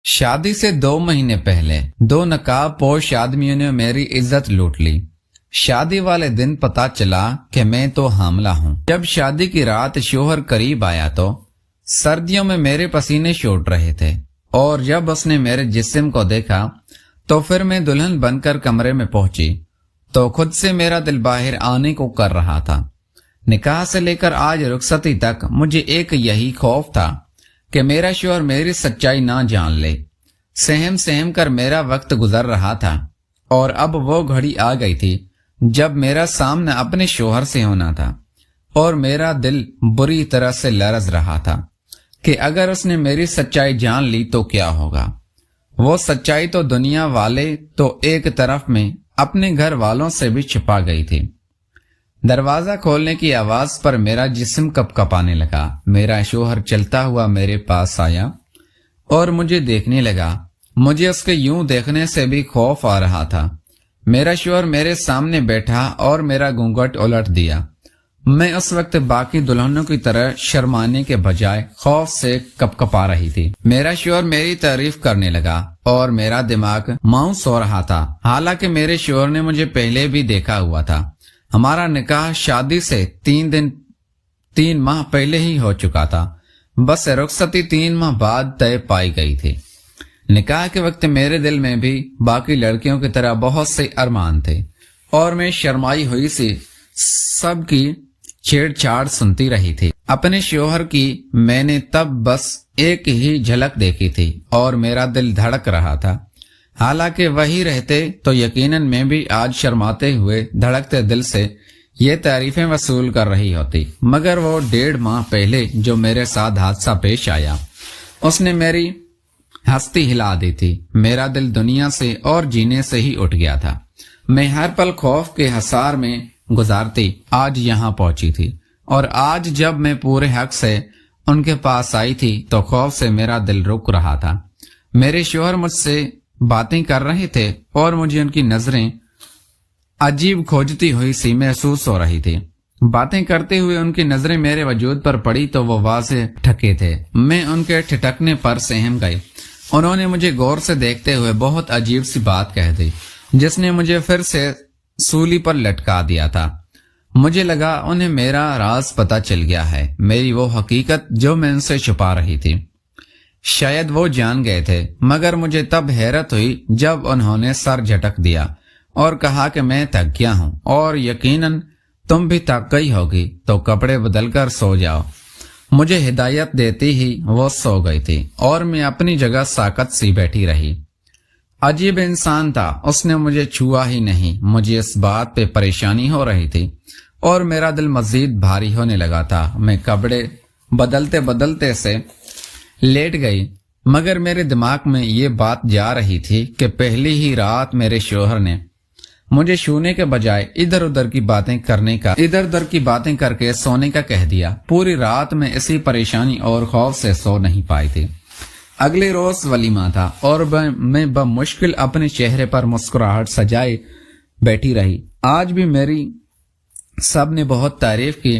شادی سے 2 مہینے پہلے 2 نقاب پوش آدمیوں نے میری عزت لوٹ لی۔ شادی والے دن پتا چلا کہ میں تو حاملہ ہوں۔ جب شادی کی رات شوہر قریب آیا تو سردیوں میں میرے پسینے چھوٹ رہے تھے، اور جب اس نے میرے جسم کو دیکھا تو پھر میں دلہن بن کر کمرے میں پہنچی تو خود سے میرا دل باہر آنے کو کر رہا تھا۔ نکاح سے لے کر آج رخصتی تک مجھے ایک یہی خوف تھا کہ میرا شوہر میری سچائی نہ جان لے۔ سہم سہم کر میرا وقت گزر رہا تھا، اور اب وہ گھڑی آ گئی تھی جب میرا سامنا اپنے شوہر سے ہونا تھا، اور میرا دل بری طرح سے لرز رہا تھا کہ اگر اس نے میری سچائی جان لی تو کیا ہوگا۔ وہ سچائی تو دنیا والے تو ایک طرف میں اپنے گھر والوں سے بھی چھپا گئی تھی۔ دروازہ کھولنے کی آواز پر میرا جسم کپ کپانے لگا۔ میرا شوہر چلتا ہوا میرے پاس آیا اور مجھے دیکھنے لگا۔ مجھے اس کے یوں دیکھنے سے بھی خوف آ رہا تھا۔ میرا شوہر میرے سامنے بیٹھا اور میرا گھونگھٹ الٹ دیا۔ میں اس وقت باقی دلہنوں کی طرح شرمانے کے بجائے خوف سے کپ کپا رہی تھی۔ میرا شوہر میری تعریف کرنے لگا اور میرا دماغ ماؤس ہو رہا تھا، حالانکہ میرے شوہر نے مجھے پہلے بھی دیکھا ہوا تھا۔ ہمارا نکاح شادی سے 3 ماہ پہلے ہی ہو چکا تھا، بس رخصتی 3 ماہ بعد طے پائی گئی تھی۔ نکاح کے وقت میرے دل میں بھی باقی لڑکیوں کی طرح بہت سے ارمان تھے، اور میں شرمائی ہوئی سی سب کی چھیڑ چھاڑ سنتی رہی تھی۔ اپنے شوہر کی میں نے تب بس ایک ہی جھلک دیکھی تھی اور میرا دل دھڑک رہا تھا۔ حالانکہ وہی رہتے تو یقیناً میں بھی آج شرماتے ہوئے دھڑکتے دل سے یہ تعریفیں وصول کر رہی ہوتی، مگر وہ 1.5 ماہ پہلے جو میرے ساتھ حادثہ پیش آیا اس نے میری ہستی ہلا دی تھی۔ میرا دل دنیا سے اور جینے سے ہی اٹھ گیا تھا۔ میں ہر پل خوف کے حصار میں گزارتی آج یہاں پہنچی تھی، اور آج جب میں پورے حق سے ان کے پاس آئی تھی تو خوف سے میرا دل رک رہا تھا۔ میرے شوہر مجھ سے باتیں کر رہے تھے اور مجھے ان کی نظریں عجیب کھوجتی ہوئی سی محسوس ہو رہی تھی۔ باتیں کرتے ہوئے ان کی نظریں میرے وجود پر پڑی تو وہ واضح ٹھکے تھے۔ میں ان کے ٹھٹکنے پر سہم گئی۔ انہوں نے مجھے غور سے دیکھتے ہوئے بہت عجیب سی بات کہہ دی جس نے مجھے پھر سے سولی پر لٹکا دیا تھا۔ مجھے لگا انہیں میرا راز پتہ چل گیا ہے، میری وہ حقیقت جو میں ان سے چھپا رہی تھی۔ شاید وہ جان گئے تھے، مگر مجھے تب حیرت ہوئی جب انہوں نے سر جھٹک دیا اور کہا کہ میں تھک گیا ہوں، اور یقیناً تم بھی تھک گئی ہوگی تو کپڑے بدل کر سو جاؤ۔ مجھے ہدایت دیتی ہی وہ سو گئی تھی اور میں اپنی جگہ ساکت سی بیٹھی رہی۔ عجیب انسان تھا، اس نے مجھے چھوا ہی نہیں۔ مجھے اس بات پہ پریشانی ہو رہی تھی اور میرا دل مزید بھاری ہونے لگا تھا۔ میں کپڑے بدلتے بدلتے سے لیٹ گئی، مگر میرے دماغ میں یہ بات جا رہی تھی کہ پہلی ہی رات میرے شوہر نے مجھے چھونے کے بجائے ادھر ادھر کی باتیں کر کے سونے کا کہہ دیا۔ پوری رات میں اسی پریشانی اور خوف سے سو نہیں پائی تھی۔ اگلے روز ولیمہ تھا اور میں بمشکل اپنے چہرے پر مسکراہٹ سجائے بیٹھی رہی۔ آج بھی میری سب نے بہت تعریف کی،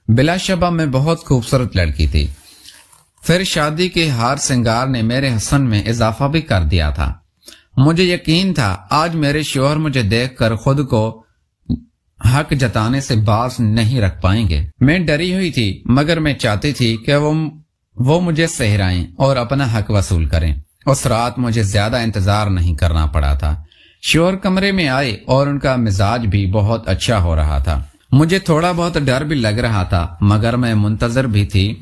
بلا شبہ میں بہت خوبصورت لڑکی تھی۔ پھر شادی کے ہار سنگار نے میرے حسن میں اضافہ بھی کر دیا تھا۔ مجھے یقین تھا آج میرے شوہر مجھے دیکھ کر خود کو حق جتانے سے باز نہیں رکھ پائیں گے۔ میں ڈری ہوئی تھی، مگر میں چاہتی تھی کہ وہ مجھے سہرائیں اور اپنا حق وصول کریں۔ اس رات مجھے زیادہ انتظار نہیں کرنا پڑا تھا۔ شوہر کمرے میں آئے اور ان کا مزاج بھی بہت اچھا ہو رہا تھا۔ مجھے تھوڑا بہت ڈر بھی لگ رہا تھا، مگر میں منتظر بھی تھی۔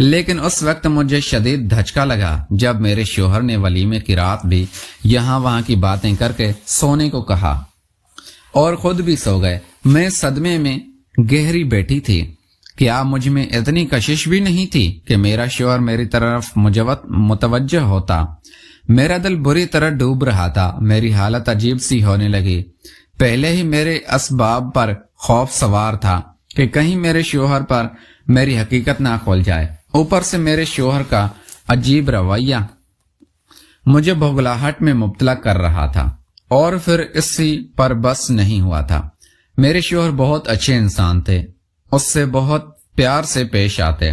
لیکن اس وقت مجھے شدید دھچکا لگا جب میرے شوہر نے ولیمے کی رات بھی یہاں وہاں کی باتیں کر کے سونے کو کہا اور خود بھی سو گئے۔ میں صدمے میں گہری بیٹھی تھی۔ کیا مجھ میں اتنی کشش بھی نہیں تھی کہ میرا شوہر میری طرف متوجہ ہوتا؟ میرا دل بری طرح ڈوب رہا تھا۔ میری حالت عجیب سی ہونے لگی۔ پہلے ہی میرے اسباب پر خوف سوار تھا کہ کہیں میرے شوہر پر میری حقیقت نہ کھول جائے۔ اوپر سے میرے شوہر کا عجیب رویہ مجھے بھگلاہٹ میں مبتلا کر رہا تھا، اور پھر اسی پر بس نہیں ہوا تھا۔ میرے شوہر بہت اچھے انسان تھے، اس سے بہت پیار سے پیش آتے،